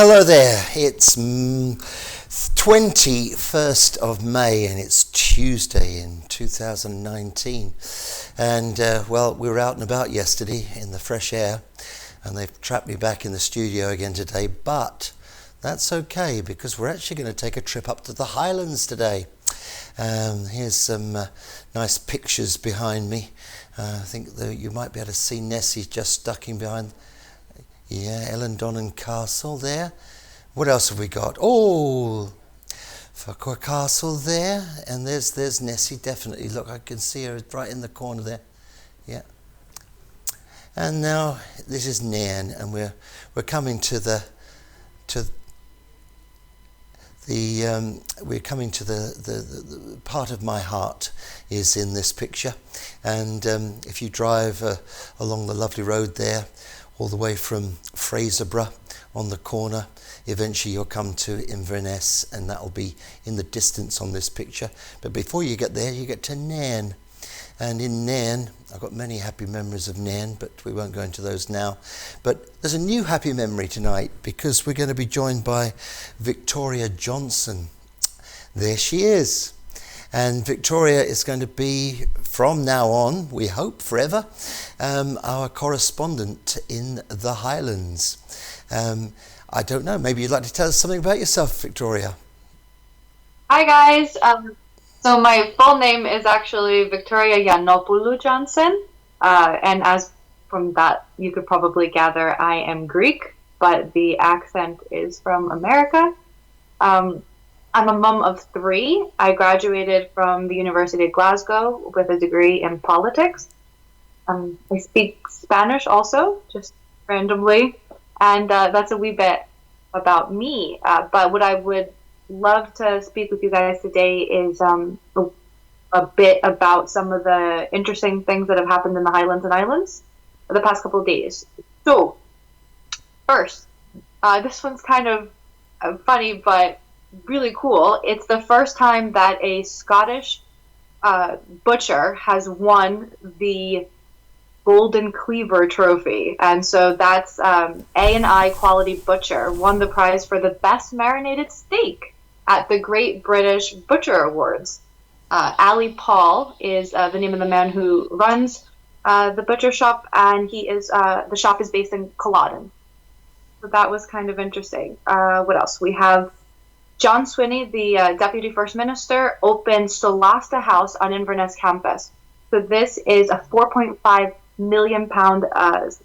Hello there, it's 21st of May and it's Tuesday in 2019 and we were out and about yesterday in the fresh air and they've trapped me back in the studio again today, but that's okay because we're actually going to take a trip up to the Highlands today. Here's some nice pictures behind me. I think you might be able to see Nessie just ducking behind. Yeah, Ellendon Castle there. What else have we got? Oh, Farquhar Castle there. And there's Nessie, definitely. Look, I can see her right in the corner there. Yeah. And now this is Nairn, and we're coming to the part of my heart is in this picture. And if you drive along the lovely road there, all the way from Fraserburgh on the corner, eventually you'll come to Inverness, and that'll be in the distance on this picture. But before you get there, you get to Nairn. And in Nairn, I've got many happy memories of Nairn, but we won't go into those now. But there's a new happy memory tonight because we're going to be joined by Victoria Johnson. There she is. And Victoria is going to be, from now on, we hope forever, our correspondent in the Highlands. I don't know, maybe you'd like to tell us something about yourself, Victoria. Hi guys, so my full name is actually Victoria Yiannopoulou Johnson, and as from that you could probably gather I am Greek, but the accent is from America. I'm a mum of three. I graduated from the University of Glasgow with a degree in politics. I speak Spanish also, just randomly, and that's a wee bit about me. But what I would love to speak with you guys today is a bit about some of the interesting things that have happened in the Highlands and Islands for the past couple of days. So, first, this one's kind of funny, but really cool. It's the first time that a Scottish butcher has won the Golden Cleaver Trophy, and so that's A&I Quality Butcher won the prize for the best marinated steak at the Great British Butcher Awards. Ali Paul is the name of the man who runs the butcher shop, and the shop is based in Culloden. So that was kind of interesting. What else? We have John Swinney, the Deputy First Minister, opened Solasta House on Inverness campus. So this is a £4.5 million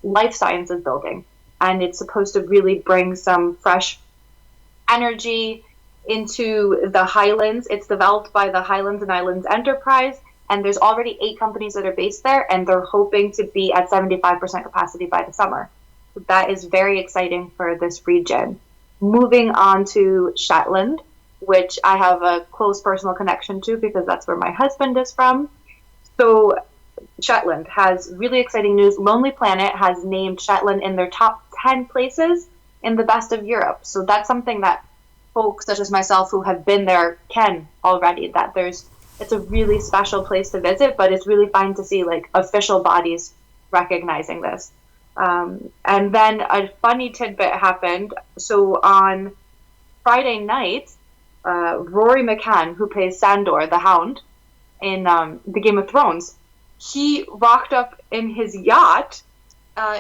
life sciences building, and it's supposed to really bring some fresh energy into the Highlands. It's developed by the Highlands and Islands Enterprise, and there's already 8 companies that are based there, and they're hoping to be at 75% capacity by the summer. So that is very exciting for this region. Moving on to Shetland, which I have a close personal connection to because that's where my husband is from. So Shetland has really exciting news. Lonely Planet has named Shetland in their top 10 places in the best of Europe. So that's something that folks such as myself who have been there can already, that it's a really special place to visit, but it's really fun to see like official bodies recognizing this. And then a funny tidbit happened. So on Friday night, Rory McCann, who plays Sandor the Hound in the Game of Thrones, he rocked up in his yacht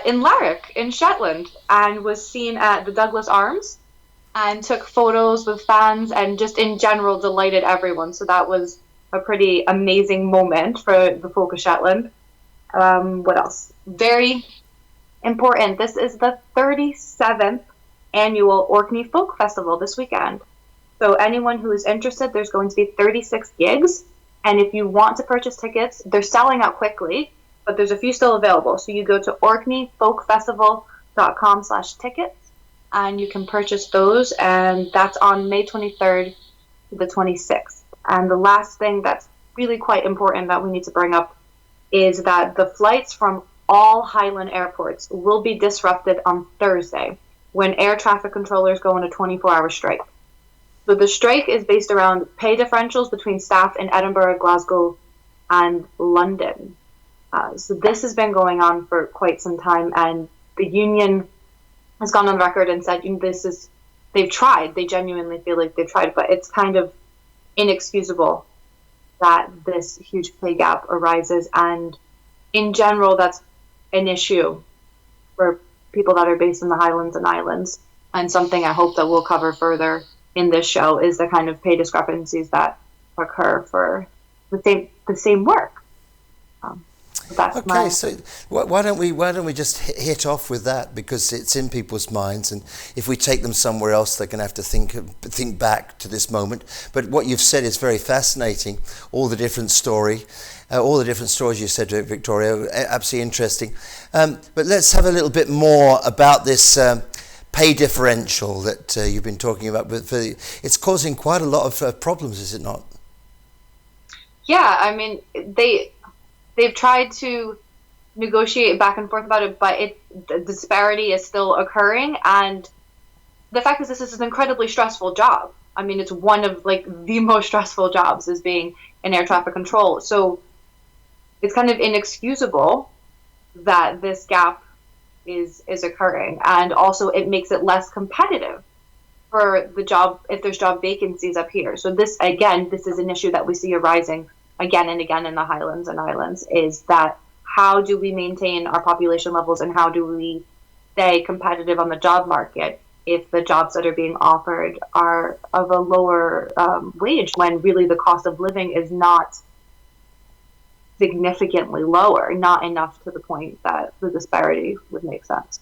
in Larrick in Shetland and was seen at the Douglas Arms and took photos with fans and just in general delighted everyone. So that was a pretty amazing moment for the folk of Shetland. What else? Very important. This is the 37th annual Orkney Folk Festival this weekend. So anyone who is interested, there's going to be 36 gigs. And if you want to purchase tickets, they're selling out quickly, but there's a few still available. So you go to orkneyfolkfestival.com/tickets and you can purchase those. And that's on May 23rd to the 26th. And the last thing that's really quite important that we need to bring up is that the flights from all Highland airports will be disrupted on Thursday when air traffic controllers go on a 24-hour strike. So the strike is based around pay differentials between staff in Edinburgh, Glasgow, and London. So this has been going on for quite some time, and the union has gone on record and said this is they've tried. They genuinely feel like they've tried, but it's kind of inexcusable that this huge pay gap arises. And in general, that's an issue for people that are based in the Highlands and Islands. And something I hope that we'll cover further in this show is the kind of pay discrepancies that occur for the same work. So why don't we just hit off with that, because it's in people's minds, and if we take them somewhere else, they're going to have to think back to this moment. But what you've said is very fascinating. All the different stories you said, Victoria, absolutely interesting. But let's have a little bit more about this pay differential that you've been talking about. But it's causing quite a lot of problems, is it not? Yeah, I mean, they've tried to negotiate back and forth about it, but the disparity is still occurring. And the fact is, this is an incredibly stressful job. I mean, it's one of the most stressful jobs, is being in air traffic control. So it's kind of inexcusable that this gap is occurring. And also it makes it less competitive for the job if there's job vacancies up here. So this is an issue that we see arising again and again in the Highlands and Islands, is that how do we maintain our population levels and how do we stay competitive on the job market if the jobs that are being offered are of a lower wage, when really the cost of living is not significantly lower, not enough to the point that the disparity would make sense.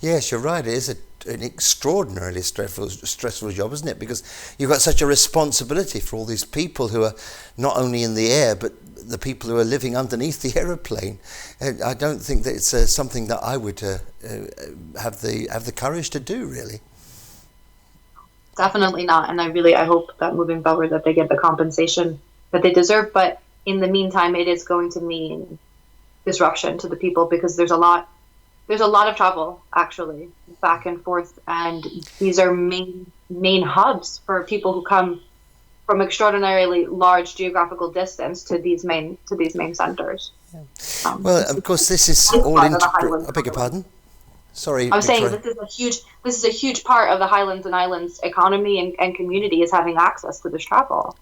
Yes, you're right. It is an extraordinarily stressful job, isn't it? Because you've got such a responsibility for all these people who are not only in the air, but the people who are living underneath the aeroplane. I don't think that it's something that I would have the courage to do, really. Definitely not. And I hope that moving forward that they get the compensation that they deserve. But in the meantime, it is going to mean disruption to the people, because there's a lot of travel, actually, back and forth, and these are main hubs for people who come from extraordinarily large geographical distance to these main centers. Yeah. Well, of course, this is all integrated. I beg your pardon? Sorry, I was saying this is a huge part of the Highlands and Islands economy and community, is having access to this travel.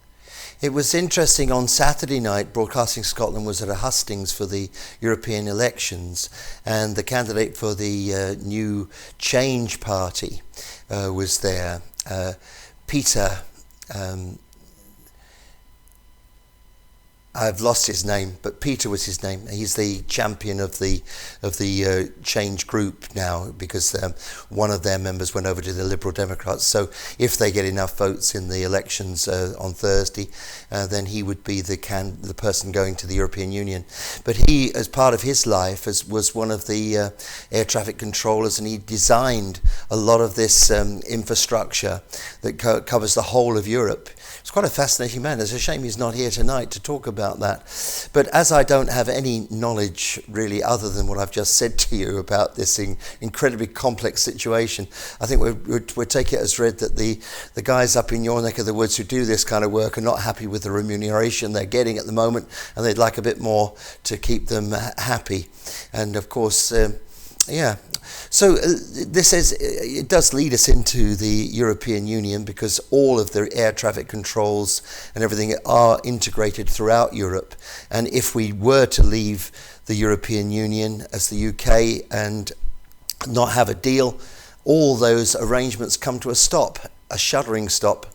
It was interesting, on Saturday night, Broadcasting Scotland was at a hustings for the European elections, and the candidate for the new Change Party was there, Peter. I've lost his name, but Peter was his name. He's the champion of the Change group now, because one of their members went over to the Liberal Democrats. So if they get enough votes in the elections on Thursday, then he would be the person going to the European Union. But he, as part of his life, was one of the air traffic controllers, and he designed a lot of this infrastructure that covers the whole of Europe. It's quite a fascinating man. It's a shame he's not here tonight to talk about that. But as I don't have any knowledge really other than what I've just said to you about this incredibly complex situation, I think we'll take it as read that the guys up in your neck of the woods who do this kind of work are not happy with the remuneration they're getting at the moment, and they'd like a bit more to keep them happy. And of course, so it does lead us into the European Union, because all of the air traffic controls and everything are integrated throughout Europe. And if we were to leave the European Union as the UK and not have a deal, all those arrangements come to a stop, a shuddering stop.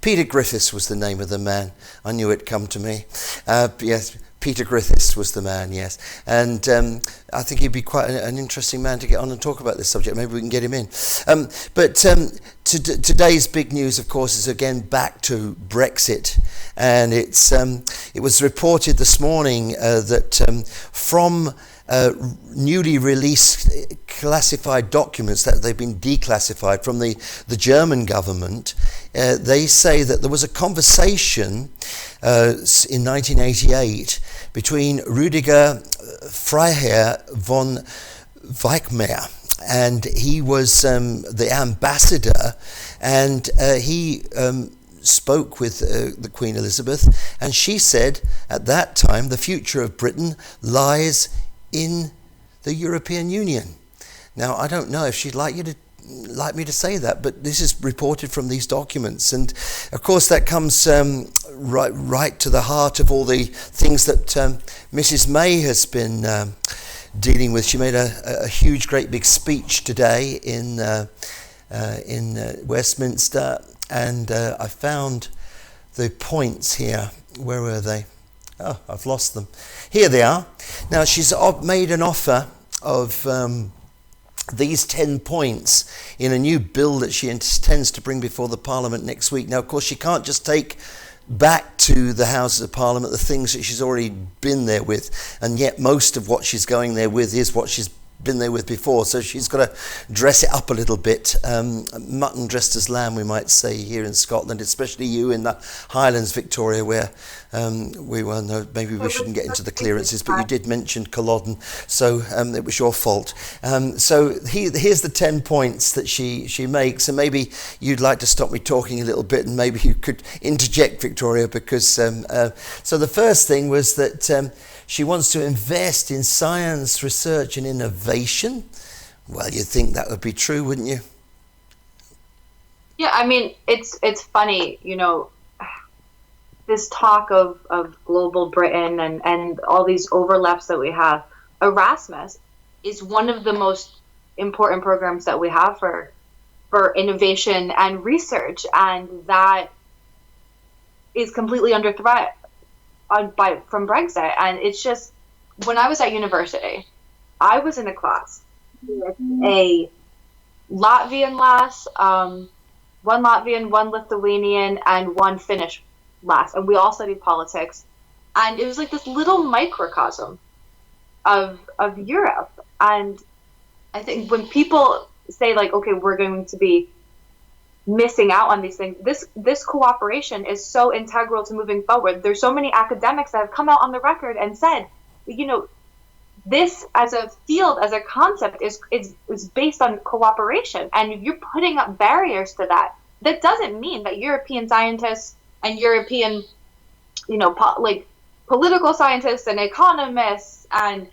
Peter Griffiths was the name of the man. I knew it'd come to me. Yes. Peter Griffiths was the man, yes. And I think he'd be quite an interesting man to get on and talk about this subject. Maybe we can get him in. But today's big news, of course, is again back to Brexit. And it was reported this morning that from newly released classified documents that they've been declassified from the German government, they say that there was a conversation in 1988 between Rüdiger Freiherr von Weichmeier, and he was the ambassador, and he spoke with the Queen Elizabeth, and she said at that time the future of Britain lies in the European Union. Now, I don't know if she'd like you to like me to say that, but this is reported from these documents. And of course that comes right to the heart of all the things that Mrs. May has been dealing with. She made a huge, great big speech today in Westminster, and I found the points here. Where were they? Oh, I've lost them. Here they are. Now, she's made an offer of these 10 points in a new bill that she intends to bring before the Parliament next week. Now, of course, she can't just take back to the Houses of Parliament the things that she's already been there with, and yet most of what she's going there with is what she's been there with before, so she's got to dress it up a little bit. Mutton dressed as lamb, we might say, here in Scotland, especially you in the Highlands, Victoria, where maybe we shouldn't get into the clearances, but you did mention Culloden, so it was your fault. So here's the 10 points that she makes, and maybe you'd like to stop me talking a little bit, and maybe you could interject, Victoria, because so the first thing was that she wants to invest in science, research and innovation. Well, you'd think that would be true, wouldn't you? Yeah, I mean, it's funny, this talk of global Britain and all these overlaps that we have. Erasmus is one of the most important programs that we have for innovation and research, and that is completely under threat from Brexit. And it's just, when I was at university, I was in a class with a Latvian lass, one Latvian, one Lithuanian, and one Finnish lass, and we all studied politics. And it was like this little microcosm of Europe. And I think when people say, like, okay, we're going to be missing out on these things, this cooperation is so integral to moving forward. There's so many academics that have come out on the record and said, this as a field, as a concept, is based on cooperation. And if you're putting up barriers to that, that doesn't mean that European scientists and European, political scientists and economists and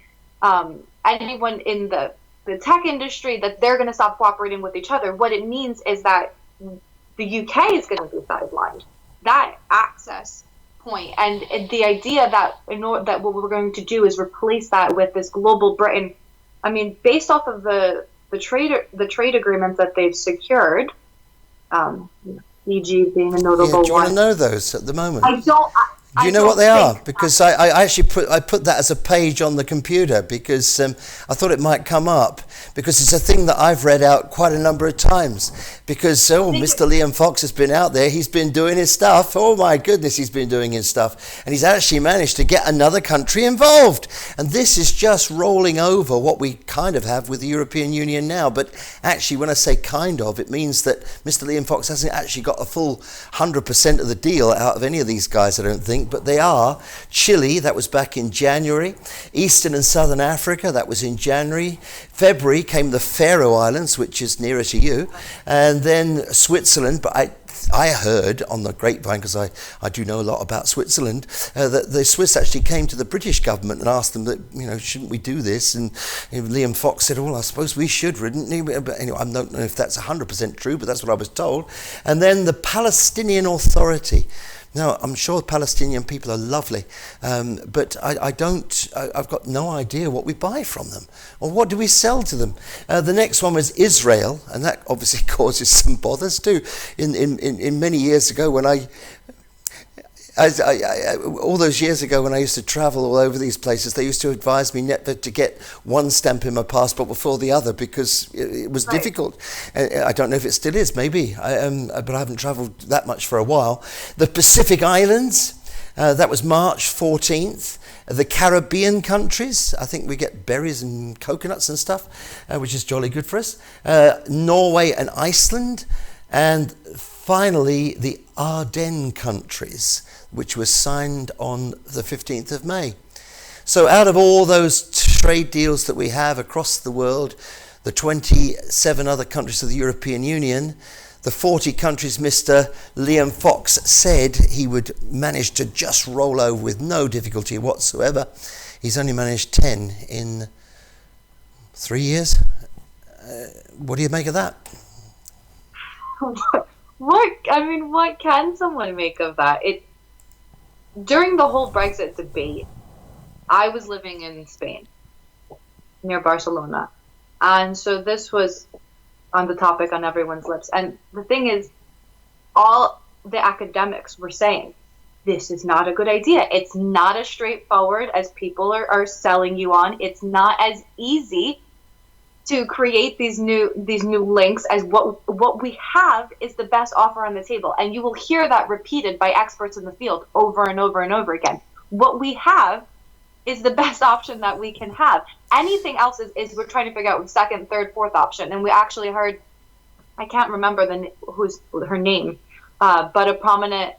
anyone in the tech industry, that they're going to stop cooperating with each other. What it means is that the UK is going to be sidelined. That access point, and the idea that what we're going to do is replace that with this global Britain. I mean, based off of the trade agreements that they've secured, Fiji being a notable one. Do you want to know those at the moment? I don't. Do you know what they are? Because I actually put that as a page on the computer, because I thought it might come up, because it's a thing that I've read out quite a number of times. Because Mr. Liam Fox has been out there, he's been doing his stuff. Oh my goodness, he's been doing his stuff, and he's actually managed to get another country involved. And this is just rolling over what we kind of have with the European Union now. But actually, when I say kind of, it means that Mr. Liam Fox hasn't actually got a full 100% of the deal out of any of these guys, I don't think. But they are Chile, that was back in January. Eastern and Southern Africa, that was in January. February came the Faroe Islands, which is nearer to you, and then Switzerland. But I heard on the grapevine, because I do know a lot about Switzerland, that the Swiss actually came to the British government and asked them that, shouldn't we do this? And Liam Fox said, well, I suppose we should, wouldn't he? But anyway, I don't know if that's 100% true, but that's what I was told. And then the Palestinian Authority. Now, I'm sure Palestinian people are lovely, but I've got no idea what we buy from them, or what do we sell to them. The next one was Israel, and that obviously causes some bothers too. In many years ago, when all those years ago when I used to travel all over these places, they used to advise me never to get one stamp in my passport before the other, because it was difficult. I don't know if it still is, maybe, but I haven't travelled that much for a while. The Pacific Islands, that was March 14th. The Caribbean countries, I think we get berries and coconuts and stuff, which is jolly good for us. Norway and Iceland. And finally, the Ardennes countries, which was signed on the 15th of May. So out of all those trade deals that we have across the world, the 27 other countries of the European Union, the 40 countries Mr. Liam Fox said he would manage to just roll over with no difficulty whatsoever, he's only managed 10 in 3 years. What do you make of that? what can someone make of that? During the whole Brexit debate, I was living in Spain, near Barcelona. And so this was on the topic on everyone's lips. And the thing is, all the academics were saying, this is not a good idea. It's not as straightforward as people are selling you on. It's not as easy to create these new links as what we have is the best offer on the table. And you will hear that repeated by experts in the field over and over and over again. What we have is the best option that we can have. Anything else is we're trying to figure out second, third, fourth option. And we actually heard, I can't remember who's her name, but a prominent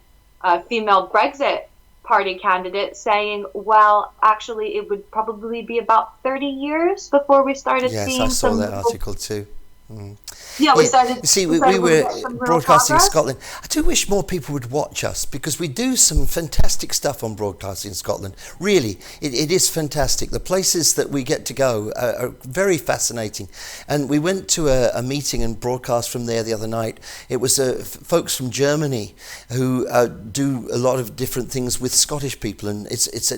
female Brexit Party candidate saying, well, actually, it would probably be about 30 years before we started seeing. Yes, I saw that article too. Mm. Yeah, we started. You see, we were broadcasting Scotland. I do wish more people would watch us because we do some fantastic stuff on Broadcasting Scotland. Really, it is fantastic. The places that we get to go are very fascinating. And we went to a meeting and broadcast from there the other night. It was folks from Germany who do a lot of different things with Scottish people, and it's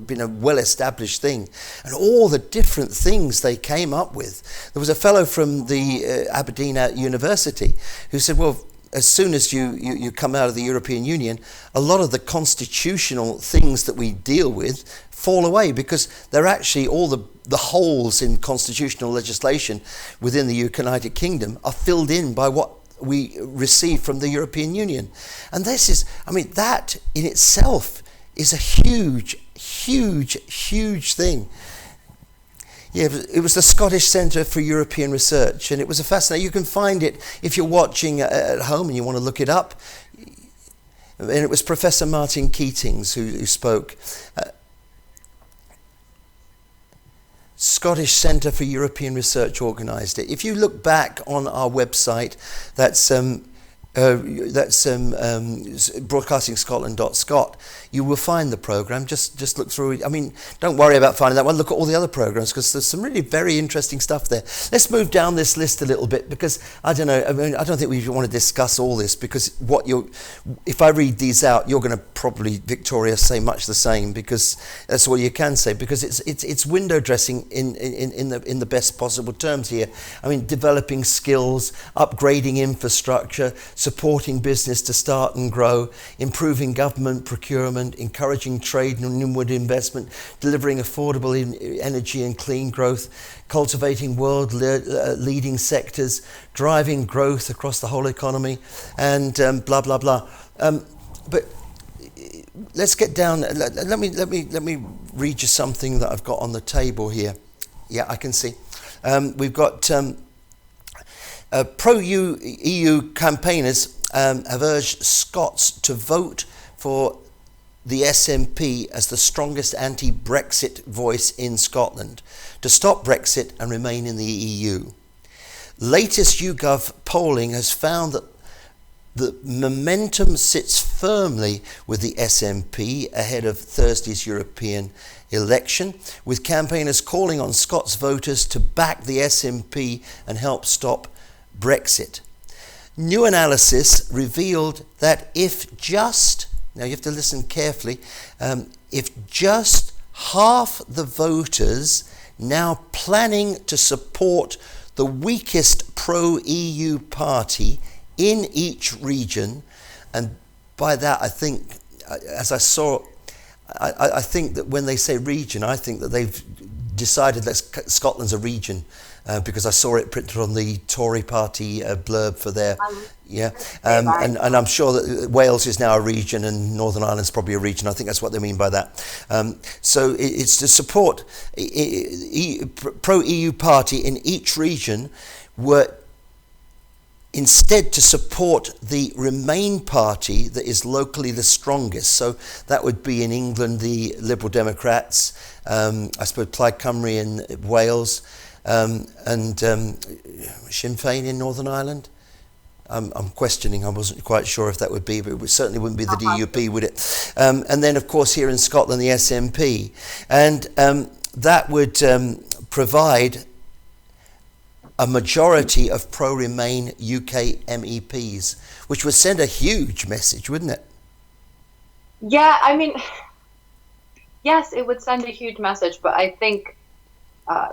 been a well-established thing. And all the different things they came up with. There was a fellow from the Aberdeen University who said, well, as soon as you come out of the European Union, a lot of the constitutional things that we deal with fall away because they're actually all the holes in constitutional legislation within the United Kingdom are filled in by what we receive from the European Union. And this is, that in itself is a huge, huge, huge thing. Yeah, it was the Scottish Centre for European Research, and it was a fascinating. You can find it if you're watching at home and you want to look it up. And it was Professor Martin Keatings who spoke. Scottish Centre for European Research organised it. If you look back on our website, that's broadcastingscotland.scot, you will find the programme. Just look through it. Don't worry about finding that one. Look at all the other programmes because there's some really very interesting stuff there. Let's move down this list a little bit because I don't know. I don't think we want to discuss all this because if I read these out, you're going to probably, Victoria, say much the same because that's all you can say because it's window dressing in the best possible terms here. Developing skills, upgrading infrastructure, supporting business to start and grow, improving government procurement, encouraging trade and inward investment, delivering affordable energy and clean growth, cultivating world-leading sectors, driving growth across the whole economy, and blah blah blah. But let's get down. Let me read you something that I've got on the table here. Yeah, I can see. We've got. Pro-EU campaigners have urged Scots to vote for the SNP as the strongest anti-Brexit voice in Scotland to stop Brexit and remain in the EU. Latest YouGov polling has found that the momentum sits firmly with the SNP ahead of Thursday's European election, with campaigners calling on Scots voters to back the SNP and help stop Brexit. New analysis revealed that now you have to listen carefully, if just half the voters now planning to support the weakest pro-EU party in each region, and by that I think, as I saw, I think that when they say region, I think that they've decided that Scotland's a region. Because I saw it printed on the Tory party blurb for their, and I'm sure that Wales is now a region and Northern Ireland's probably a region. I think that's what they mean by that. So it's to support pro-EU party in each region were instead to support the Remain party that is locally the strongest. So that would be in England the Liberal Democrats, I suppose Plaid Cymru in Wales, and Sinn Féin in Northern Ireland. I'm questioning. I wasn't quite sure if that would be, but it certainly wouldn't be the DUP, would it? And then, of course, here in Scotland, the SNP. And that would provide a majority of pro-Remain UK MEPs, which would send a huge message, wouldn't it? Yeah, I mean, yes, it would send a huge message, but I think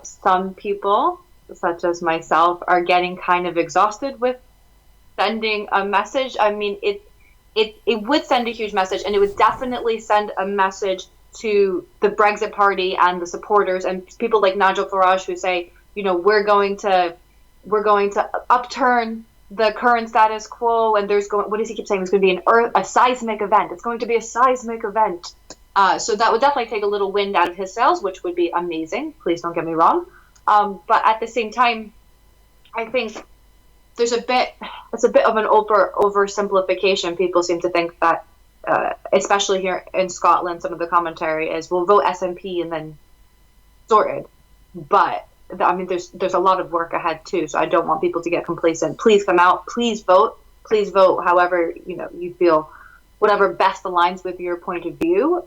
some people, such as myself, are getting kind of exhausted with sending a message. I mean, it would send a huge message, and it would definitely send a message to the Brexit Party and the supporters and people like Nigel Farage who say, you know, we're going to upturn the current status quo, and there's going, what does he keep saying? It's going to be a seismic event. It's going to be a seismic event. So that would definitely take a little wind out of his sails, which would be amazing. Please don't get me wrong. But at the same time, I think it's a bit of an oversimplification. People seem to think that, especially here in Scotland, some of the commentary is, we'll vote SNP and then sorted. But I mean, there's a lot of work ahead too. So I don't want people to get complacent. Please come out. Please vote. Please vote. However, you feel, whatever best aligns with your point of view.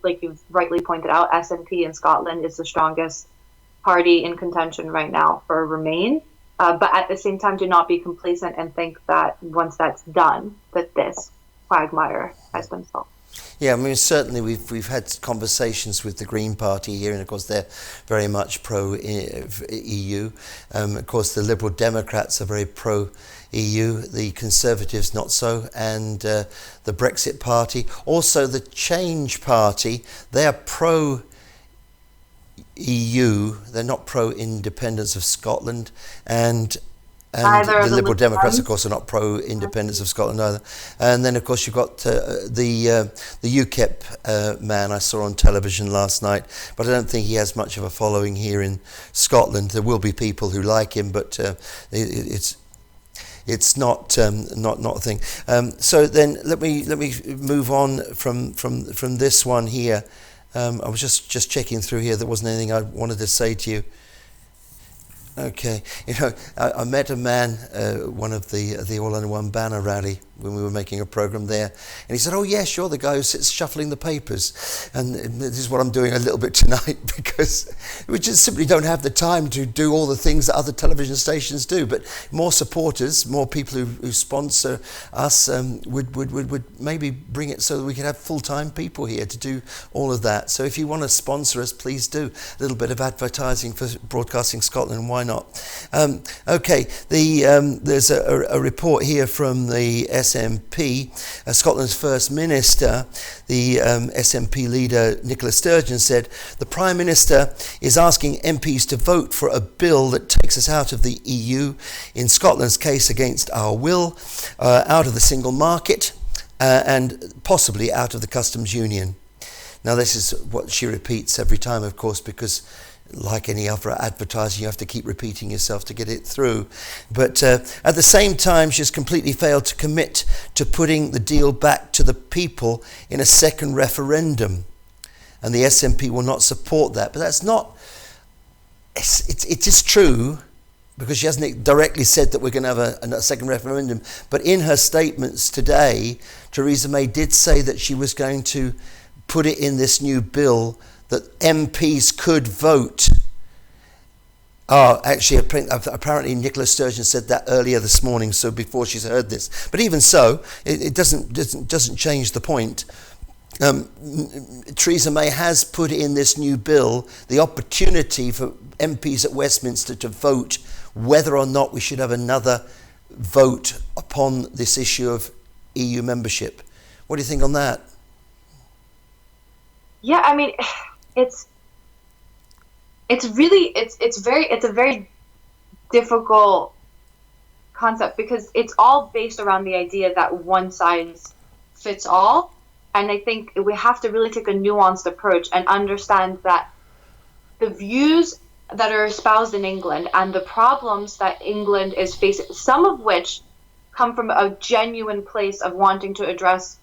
Like you've rightly pointed out, SNP in Scotland is the strongest party in contention right now for Remain. But at the same time, do not be complacent and think that once that's done, that this quagmire has been solved. Yeah, I mean, certainly we've had conversations with the Green Party here, and of course they're very much pro-EU. Of course, the Liberal Democrats are very pro-EU, the Conservatives not so, and the Brexit Party. Also, the Change Party, they are pro-EU, they're not pro-independence of Scotland, and the Liberal Democrats, of course, are not pro-independence of Scotland either. And then, of course, you've got the UKIP man I saw on television last night, but I don't think he has much of a following here in Scotland. There will be people who like him, but it's not a thing. So then let me move on from this one here. I was just checking through here. There wasn't anything I wanted to say to you. Okay, I met a man, one of the All Under One Banner rally when we were making a program there, and he said, "Oh yes, you're the guy who sits shuffling the papers," and this is what I'm doing a little bit tonight because we just simply don't have the time to do all the things that other television stations do. But more supporters, more people who sponsor us would maybe bring it so that we could have full-time people here to do all of that. So if you want to sponsor us, please do a little bit of advertising for Broadcasting Scotland. Why not? Okay, there's a report here from the SNP. Scotland's First Minister, the SNP leader Nicola Sturgeon, said the Prime Minister is asking MPs to vote for a bill that takes us out of the EU, in Scotland's case against our will, out of the single market, and possibly out of the customs union. Now this is what she repeats every time, of course, because like any other advertising, you have to keep repeating yourself to get it through. But at the same time, she's completely failed to commit to putting the deal back to the people in a second referendum. And the SNP will not support that. But that's not... It is true, because she hasn't directly said that we're going to have a second referendum. But in her statements today, Theresa May did say that she was going to put it in this new bill that MPs could vote. Actually, apparently Nicola Sturgeon said that earlier this morning, so before she's heard this. But even so, it doesn't change the point. Theresa May has put in this new bill the opportunity for MPs at Westminster to vote whether or not we should have another vote upon this issue of EU membership. What do you think on that? Yeah, I mean, it's a very difficult concept because it's all based around the idea that one size fits all. And I think we have to really take a nuanced approach and understand that the views that are espoused in England and the problems that England is facing, some of which come from a genuine place of wanting to address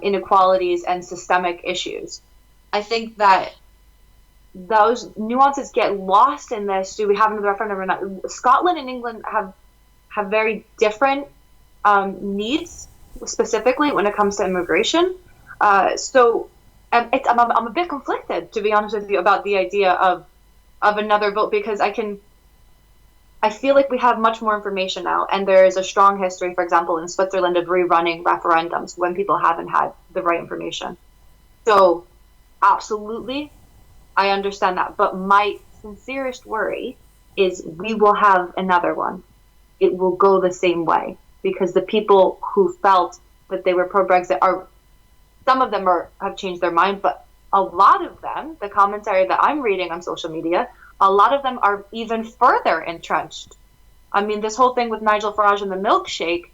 inequalities and systemic issues. I think that those nuances get lost in this. Do we have another referendum or not? Scotland and England have very different needs, specifically when it comes to immigration. So I'm a bit conflicted, to be honest with you, about the idea of another vote, because I feel like we have much more information now, and there is a strong history, for example, in Switzerland of rerunning referendums when people haven't had the right information. So, absolutely, I understand that. But my sincerest worry is we will have another one. It will go the same way because the people who felt that they were pro-Brexit some of them have changed their mind, but a lot of them, the commentary that I'm reading on social media, a lot of them are even further entrenched. I mean, this whole thing with Nigel Farage and the milkshake,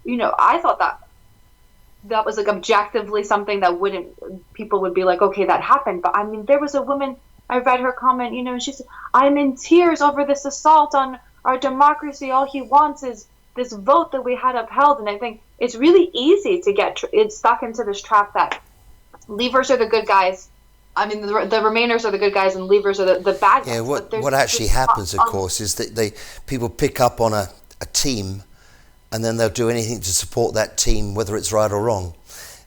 I thought that was like objectively something that people would be like, okay, that happened. But I mean, there was a woman, I read her comment, and she said, I'm in tears over this assault on our democracy. All he wants is this vote that we had upheld. And I think it's really easy to get stuck into this trap that Leavers are the good guys. I mean, the Remainers are the good guys and Leavers are the bad guys. Yeah, what actually happens, of course, is that people pick up on a team and then they'll do anything to support that team, whether it's right or wrong.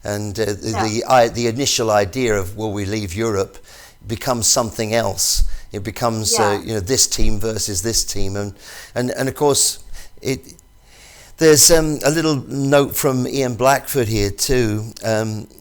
And the initial idea of will we leave Europe becomes something else. It becomes this team versus this team, and of course there's a little note from Ian Blackford here too.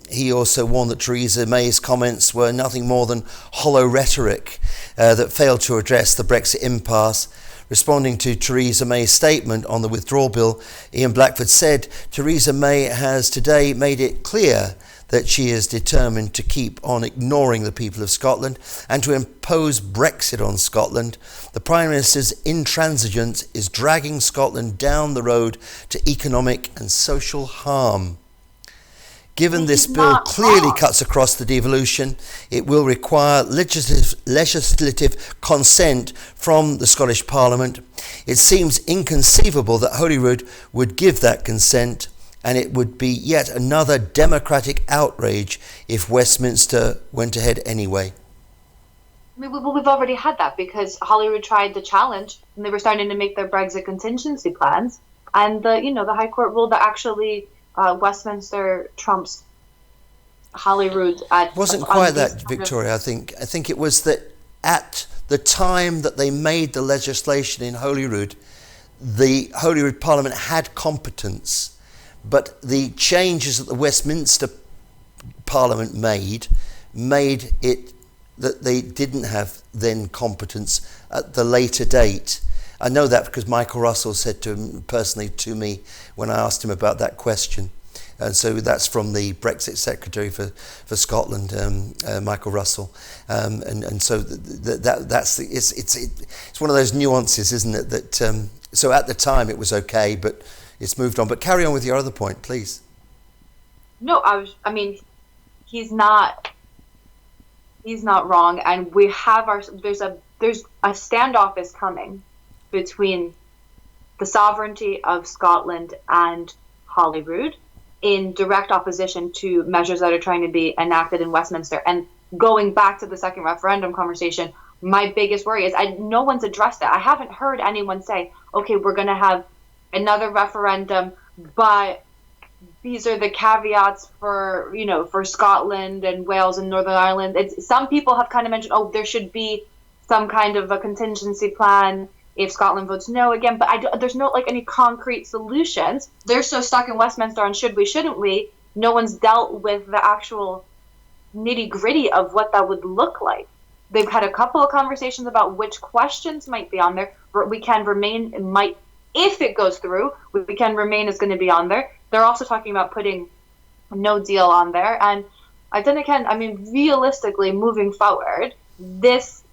He also warned that Theresa May's comments were nothing more than hollow rhetoric that failed to address the Brexit impasse. Responding to Theresa May's statement on the withdrawal bill, Ian Blackford said, Theresa May has today made it clear that she is determined to keep on ignoring the people of Scotland and to impose Brexit on Scotland. The Prime Minister's intransigence is dragging Scotland down the road to economic and social harm. Given this bill clearly cuts across the devolution, it will require legislative consent from the Scottish Parliament. It seems inconceivable that Holyrood would give that consent, and it would be yet another democratic outrage if Westminster went ahead anyway. I mean, we've already had that because Holyrood tried the challenge and they were starting to make their Brexit contingency plans, and the High Court ruled that actually Westminster trumps Holyrood. Wasn't quite that, Victoria. I think it was that at the time that they made the legislation in Holyrood, the Holyrood Parliament had competence. But the changes that the Westminster Parliament made it that they didn't have then competence at the later date. I know that because Michael Russell said personally to me when I asked him about that question. And so that's from the Brexit Secretary for Scotland, Michael Russell. And so it's one of those nuances, isn't it? That so at the time it was okay, but it's moved on. But carry on with your other point, please. No, I mean, he's not wrong, and we have there's a standoff is coming between the sovereignty of Scotland and Holyrood in direct opposition to measures that are trying to be enacted in Westminster. And going back to the second referendum conversation, my biggest worry is no one's addressed it. I haven't heard anyone say, okay, we're going to have another referendum, but these are the caveats for Scotland and Wales and Northern Ireland. Some people have kind of mentioned, there should be some kind of a contingency plan if Scotland votes no again, but there's no any concrete solutions. They're so stuck in Westminster on should we, shouldn't we. No one's dealt with the actual nitty gritty of what that would look like. They've had a couple of conversations about which questions might be on there. We can remain, if it goes through, we can remain is going to be on there. They're also talking about putting no deal on there. And then again, I mean, realistically, moving forward, what's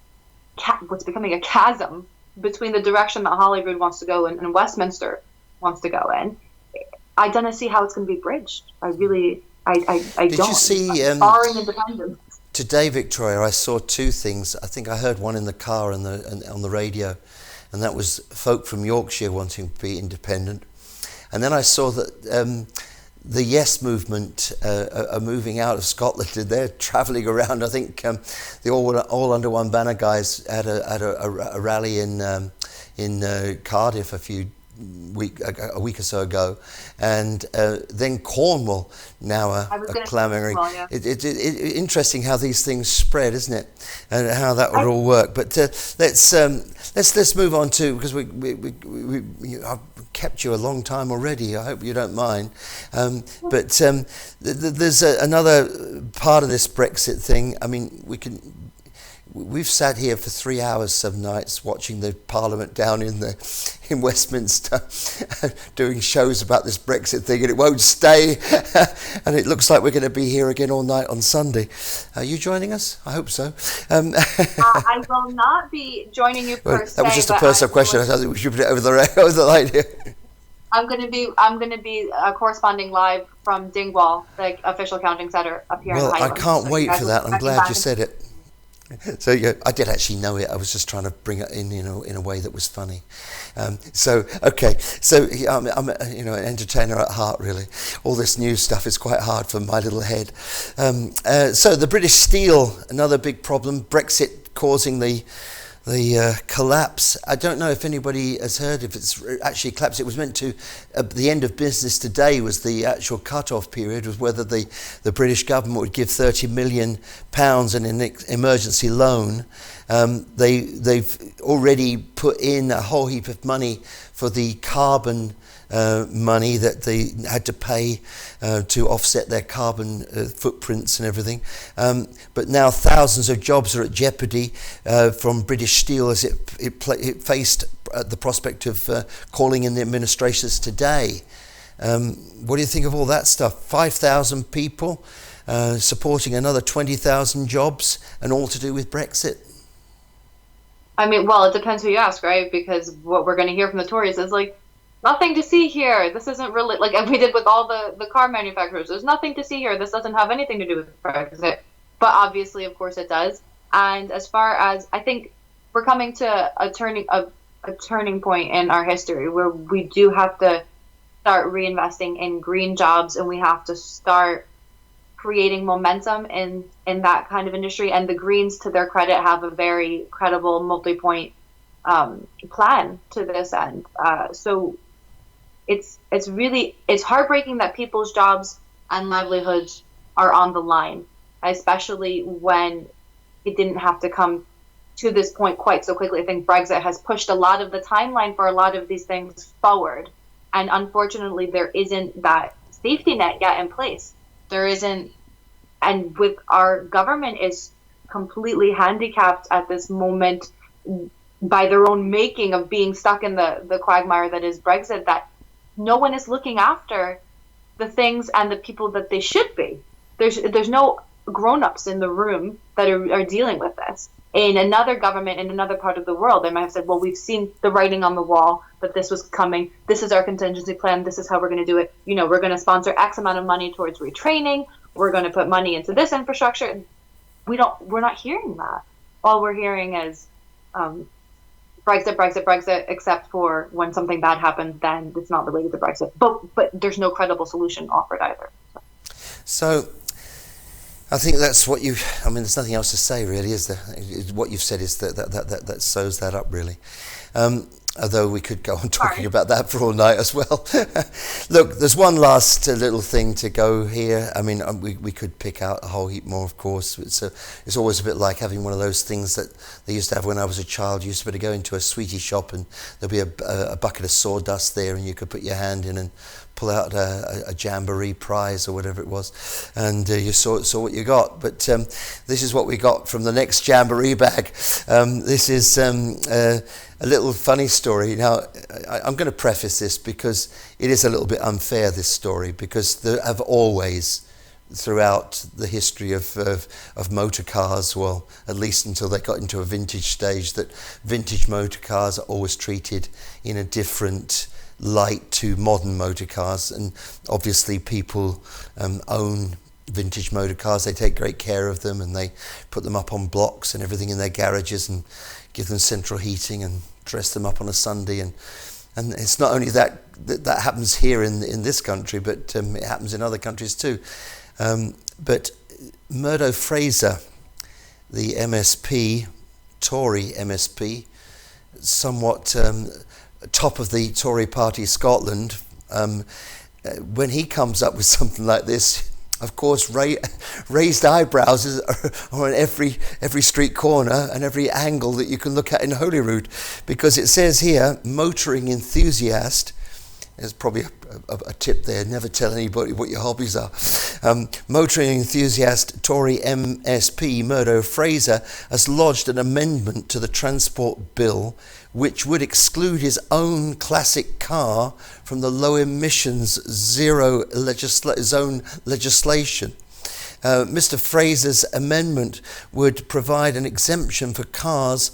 becoming a chasm between the direction that Holyrood wants to go in and Westminster wants to go in, I don't see how it's going to be bridged. I don't. Did you see barring independence? Today, Victoria, I saw two things. I think I heard one in the car and on the radio, and that was folk from Yorkshire wanting to be independent. And then I saw that the Yes movement are moving out of Scotland, and they're travelling around. I think the All Under One Banner guys had a rally in Cardiff a few a week or so ago, and then Cornwall now are clamouring. Yeah. It's interesting how these things spread, isn't it, and how that would all work. But let's move on to, because I've kept you a long time already. I hope you don't mind. But there's another part of this Brexit thing. I mean, we've sat here for 3 hours some nights watching the Parliament down in Westminster doing shows about this Brexit thing, and it won't stay. And it looks like we're going to be here again all night on Sunday. Are you joining us? I hope so. I will not be joining you per se. That was just a personal question. I think we should put it over the line here. I'm going to be corresponding live from Dingwall, the official counting centre up here in the Highlands. I can't wait for that. I'm glad you said it. So yeah, I did actually know it. I was just trying to bring it in, in a way that was funny. So I'm an entertainer at heart, really. All this news stuff is quite hard for my little head. So the British Steel, another big problem. Brexit causing the collapse. I don't know if anybody has heard if it's actually collapsed. It was meant to, the end of business today was the actual cut-off period, was whether the British government would give £30 million in an emergency loan. They've already put in a whole heap of money for the carbon money that they had to pay to offset their carbon footprints and everything. But now thousands of jobs are at jeopardy from British Steel as it faced the prospect of calling in the administrators today. What do you think of all that stuff? 5,000 people supporting another 20,000 jobs, and all to do with Brexit. I mean, well, it depends who you ask, right? Because what we're going to hear from the Tories is like, nothing to see here. This isn't really, like we did with all the car manufacturers. There's nothing to see here. This doesn't have anything to do with Brexit. But obviously, of course, it does. And as far as, I think we're coming to a turning point in our history where we do have to start reinvesting in green jobs, and we have to start creating momentum in that kind of industry. And the Greens, to their credit, have a very credible multi-point plan to this end. So it's heartbreaking that people's jobs and livelihoods are on the line, especially when it didn't have to come to this point quite so quickly. I think Brexit has pushed a lot of the timeline for a lot of these things forward, and unfortunately there isn't that safety net yet in place. There isn't, and with our government is completely handicapped at this moment by their own making of being stuck in the quagmire that is Brexit, that no one is looking after the things and the people that they should be. There's no grown-ups in the room that are dealing with this. In another government, in another part of the world, they might have said, well, we've seen the writing on the wall that this was coming. This is our contingency plan. This is how we're going to do it. We're going to sponsor X amount of money towards retraining. We're going to put money into this infrastructure. We're not hearing that. All we're hearing is Brexit, except for when something bad happens, then it's not related to Brexit. But there's no credible solution offered either. So I think that's what there's nothing else to say really, is there? What you've said is that sews that up really. Although we could go on talking about that for all night as well. Look, there's one last little thing to go here. I mean, we could pick out a whole heap more, of course. It's always a bit like having one of those things that they used to have when I was a child. You used to be able to go into a sweetie shop and there'd be a bucket of sawdust there, and you could put your hand in and pull out a jamboree prize or whatever it was, and you saw what you got. But this is what we got from the next jamboree bag. This is a little funny story. Now, I'm going to preface this because it is a little bit unfair, this story, because there have always, throughout the history of motor cars, well, at least until they got into a vintage stage, that vintage motor cars are always treated in a different light to modern motor cars. And obviously people own vintage motor cars. They take great care of them, and they put them up on blocks and everything in their garages, and give them central heating and dress them up on a Sunday. And it's not only that happens here in this country, but it happens in other countries too. But Murdo Fraser, the MSP, Tory MSP, somewhat top of the Tory party Scotland, when he comes up with something like this, of course, raised eyebrows are on every street corner and every angle that you can look at in Holyrood, because it says here, motoring enthusiast. There's probably a tip there, never tell anybody what your hobbies are. Motoring enthusiast Tory MSP Murdo Fraser has lodged an amendment to the transport bill which would exclude his own classic car from the low emissions zone legislation. Mr. Fraser's amendment would provide an exemption for cars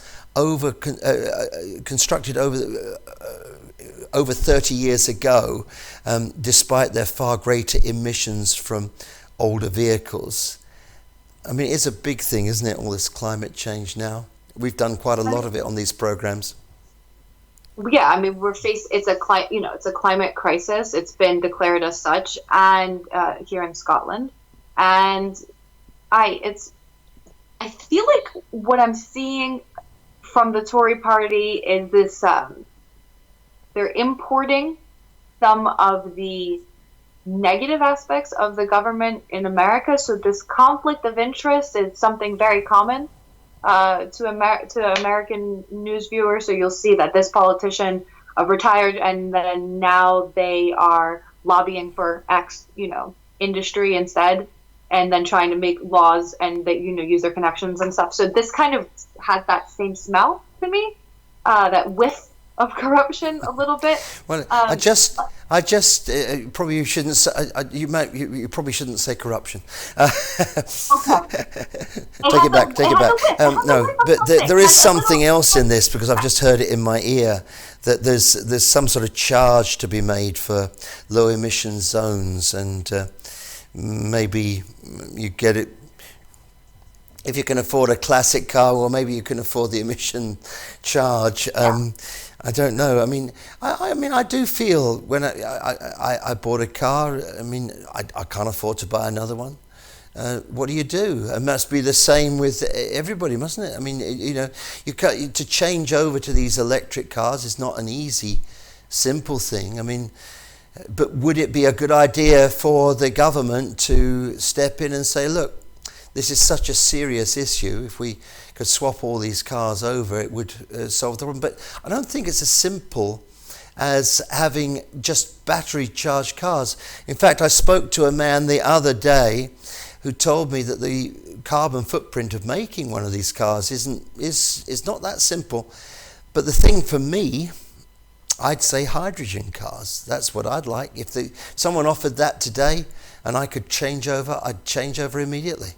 constructed over 30 years ago, despite their far greater emissions from older vehicles. I mean, it's a big thing, isn't it, all this climate change now? We've done quite a lot of it on these programs. Yeah, I mean, it's a climate crisis. It's been declared as such, and here in Scotland, and I feel like what I'm seeing from the Tory party is this. They're importing some of the negative aspects of the government in America. So this conflict of interest is something very common to American news viewers. So you'll see that this politician retired, and then now they are lobbying for X, industry instead, and then trying to make laws and that use their connections and stuff. So this kind of has that same smell to me, that whiff of corruption a little bit. Well, I just probably you shouldn't say, you probably shouldn't say corruption. Okay. Take it back. No, but there is something else in this, because I've just heard it in my ear, that there's some sort of charge to be made for low emission zones, and maybe you get it. If you can afford a classic car, or maybe you can afford the emission charge. I don't know. I mean, I do feel when I bought a car. I mean, I can't afford to buy another one. What do you do? It must be the same with everybody, mustn't it? I mean, to change over to these electric cars is not an easy, simple thing. I mean, but would it be a good idea for the government to step in and say, look, this is such a serious issue. If we could swap all these cars over, it would solve the problem. But I don't think it's as simple as having just battery charged cars. In fact, I spoke to a man the other day who told me that the carbon footprint of making one of these cars is not that simple. But the thing for me, I'd say hydrogen cars. That's what I'd like. If someone offered that today and I could change over, I'd change over immediately.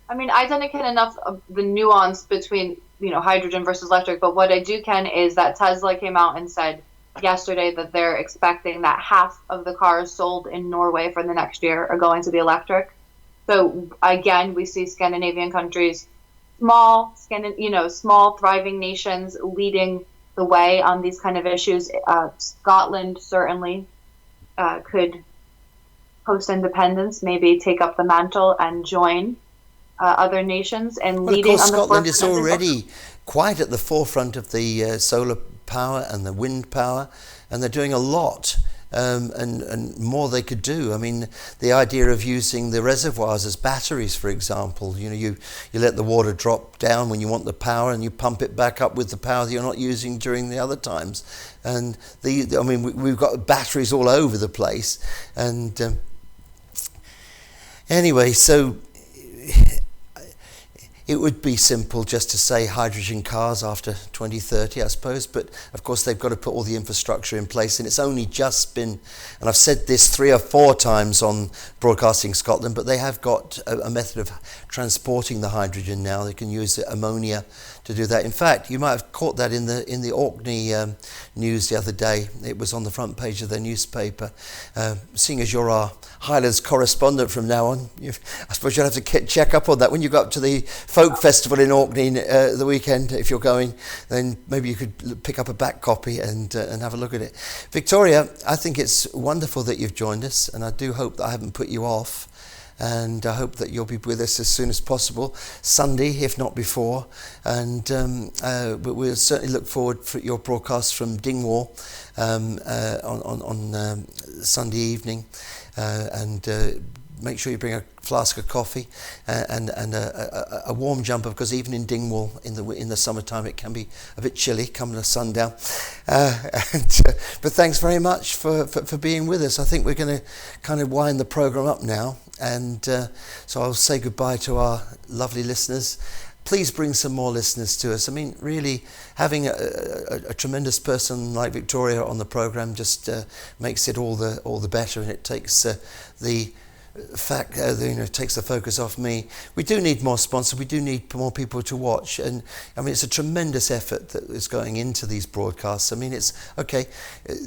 I mean, I don't get enough of the nuance between, hydrogen versus electric, but what I do can is that Tesla came out and said yesterday that they're expecting that half of the cars sold in Norway for the next year are going to be electric. So again, we see Scandinavian countries, small thriving nations leading the way on these kind of issues. Scotland certainly could post-independence maybe take up the mantle and join other nations and leading on the forefront. Scotland is already quite at the forefront of the solar power and the wind power, and they're doing a lot, and more they could do. I mean, the idea of using the reservoirs as batteries, for example, you let the water drop down when you want the power, and you pump it back up with the power that you're not using during the other times. And we've got batteries all over the place, and anyway, so it would be simple just to say hydrogen cars after 2030, I suppose, but of course they've got to put all the infrastructure in place, and it's only just been, and I've said this 3 or 4 times on Broadcasting Scotland, but they have got a method of transporting the hydrogen now. They can use ammonia to do that. In fact, you might have caught that in the Orkney news the other day. It was on the front page of their newspaper. Seeing as you're our Highlands correspondent from now on, I suppose you'll have to check up on that. When you go up to the folk festival in Orkney the weekend, if you're going, then maybe you could pick up a back copy and have a look at it. Victoria, I think it's wonderful that you've joined us, and I do hope that I haven't put you off. and I hope that you'll be with us as soon as possible, Sunday if not before, and but we'll certainly look forward for your broadcast from Dingwall on Sunday evening, and make sure you bring a flask of coffee and a warm jumper, because even in Dingwall in the summertime it can be a bit chilly coming to sundown. But thanks very much for being with us. I think we're going to kind of wind the program up now, and so I'll say goodbye to our lovely listeners. Please bring some more listeners to us. I mean, really, having a tremendous person like Victoria on the program just makes it all the better, and it takes the fact, takes the focus off me. We do need more sponsors. We do need more people to watch, and I mean, it's a tremendous effort that is going into these broadcasts. I mean, it's okay.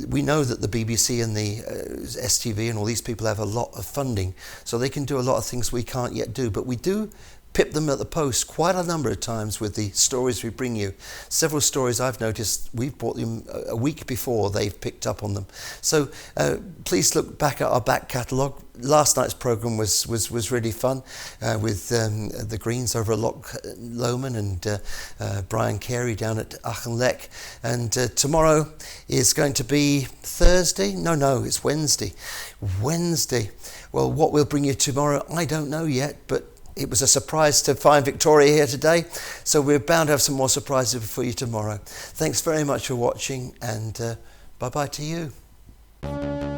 We know that the BBC and the STV and all these people have a lot of funding, so they can do a lot of things we can't yet do. But we do pip them at the post quite a number of times with the stories we bring you. Several stories I've noticed we've brought them a week before they've picked up on them. So please look back at our back catalogue. Last night's programme was really fun with the Greens over at Loch Lomond and Brian Carey down at Auchinleck. And tomorrow is going to be Thursday? No, it's Wednesday. Well, what we'll bring you tomorrow, I don't know yet, but it was a surprise to find Victoria here today, so we're bound to have some more surprises for you tomorrow. Thanks very much for watching, and bye-bye to you.